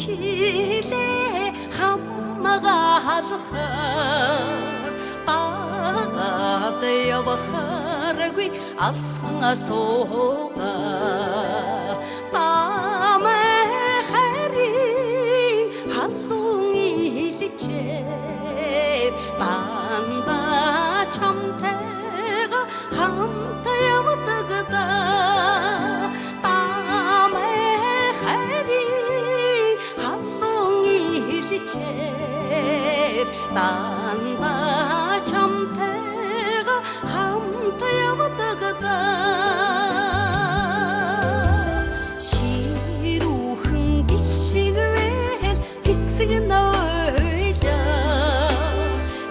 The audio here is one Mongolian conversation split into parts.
хилээ хамаагаалахаар гаад явахааргүй алсан асууга тамай харин халуун илчээ данда чамтайга хамт явдагда тамай харин халуун илчээ данда чамтай가 хамт явдагда ширүүхэн гişгвэл цэцэг нойлоо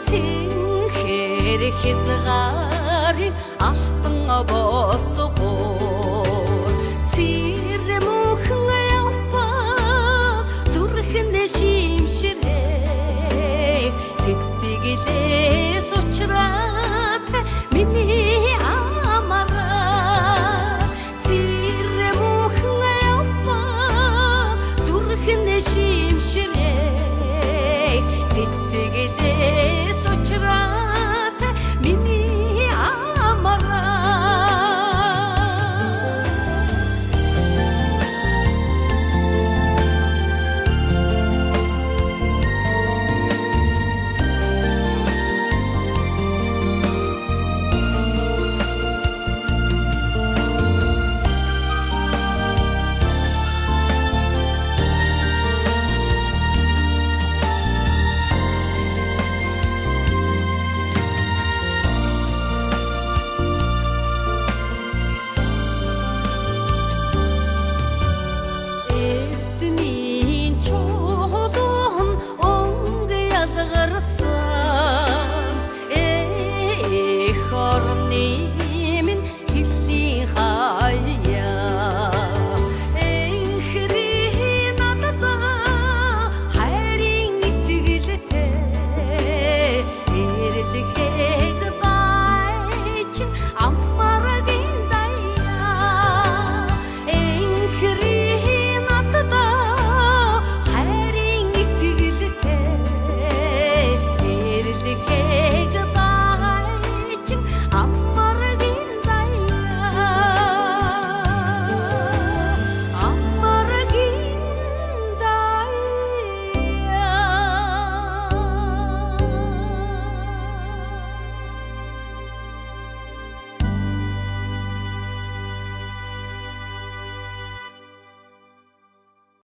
цэнхэр хязгаарын алтан босгоо цэрмөхэн явба зүрхэн шимширээ сэтгэлээ